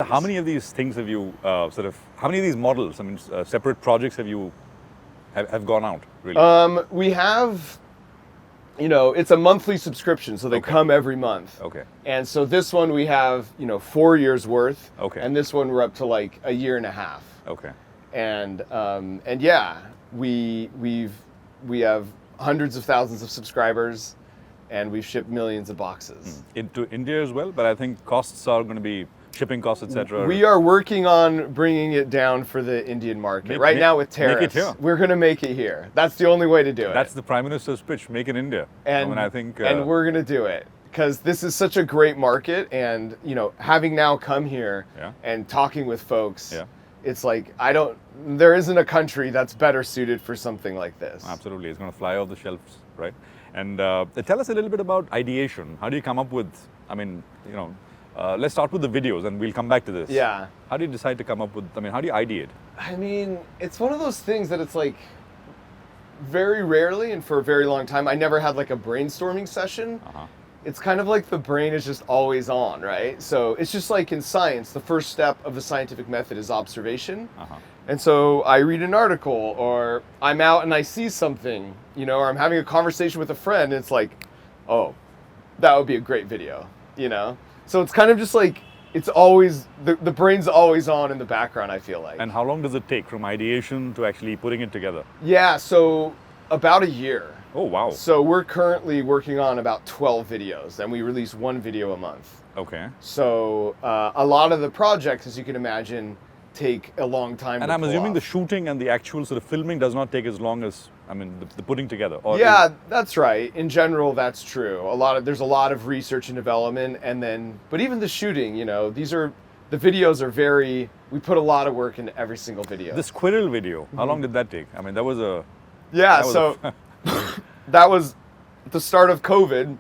how many of these things have you how many of these models, I mean, separate projects have gone out, really? We have, it's a monthly subscription, so they come every month. Okay. And so this one we have, 4 years worth. Okay. And this one we're up to like a year and a half. Okay. And yeah, we have hundreds of thousands of subscribers, and we've shipped millions of boxes. Into India as well, but I think costs are going to be shipping costs, etc. We are working on bringing it down for the Indian market. Right now with tariffs, make it here. We're going to make it here. That's the only way to do it. That's the Prime Minister's pitch, make in India. And I think, and we're going to do it because this is such a great market, and having now come here and talking with folks, it's like there isn't a country that's better suited for something like this. Absolutely, it's going to fly off the shelves, right? And tell us a little bit about ideation. How do you come up with, let's start with the videos and we'll come back to this. Yeah. How do you decide to come up with, how do you ideate? I mean, it's one of those things that it's like very rarely and for a very long time, I never had like a brainstorming session. It's kind of like the brain is just always on, right? So it's just like in science, the first step of the scientific method is observation. And so I read an article, or I'm out and I see something, or I'm having a conversation with a friend, and it's like, oh, that would be a great video, So it's kind of just like, it's always, the brain's always on in the background, I feel like. And how long does it take from ideation to actually putting it together? Yeah, so about a year. Oh, wow. So we're currently working on about 12 videos, and we release one video a month. Okay. So a lot of the projects, as you can imagine, take a long time. And I'm assuming the shooting and the actual sort of filming does not take as long as, the putting together. Or yeah, that's right. In general, that's true. There's a lot of research and development, but even the shooting, the videos are we put a lot of work into every single video. The squirrel video, how long did that take? That was a... Yeah, that was the start of COVID,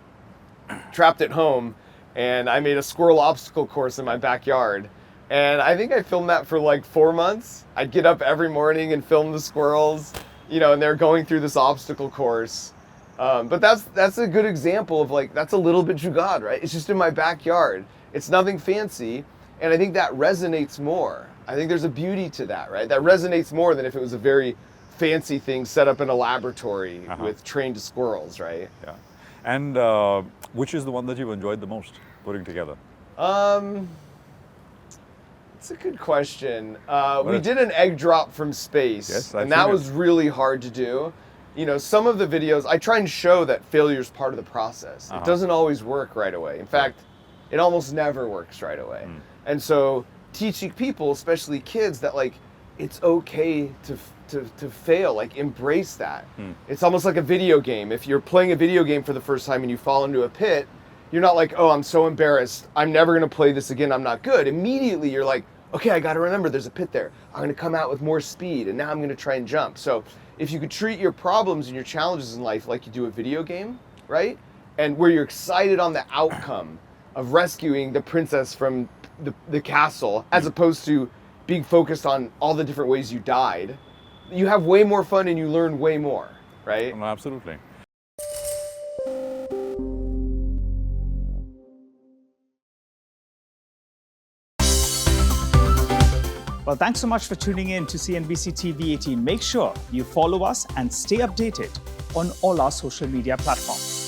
trapped at home, and I made a squirrel obstacle course in my backyard. And I think I filmed that for like 4 months. I'd get up every morning and film the squirrels, and they're going through this obstacle course. But that's a good example of like, that's a little bit Jugaad, right? It's just in my backyard. It's nothing fancy. And I think that resonates more. I think there's a beauty to that, right? That resonates more than if it was a very fancy thing set up in a laboratory with trained squirrels, right? Yeah. And which is the one that you've enjoyed the most putting together? It's a good question. We did an egg drop from space, and that was really hard to do. Some of the videos, I try and show that failure is part of the process. It doesn't always work right away. In fact, it almost never works right away. And so teaching people, especially kids, that like, it's okay to fail, like embrace that. It's almost like a video game. If you're playing a video game for the first time and you fall into a pit, you're not like, oh, I'm so embarrassed, I'm never gonna play this again, I'm not good. Immediately you're like, okay, I gotta remember there's a pit there. I'm gonna come out with more speed, and now I'm gonna try and jump. So if you could treat your problems and your challenges in life like you do a video game, right? And where you're excited on the outcome of rescuing the princess from the castle, as opposed to being focused on all the different ways you died, you have way more fun and you learn way more, right? No, absolutely. Well, thanks so much for tuning in to CNBC TV18. Make sure you follow us and stay updated on all our social media platforms.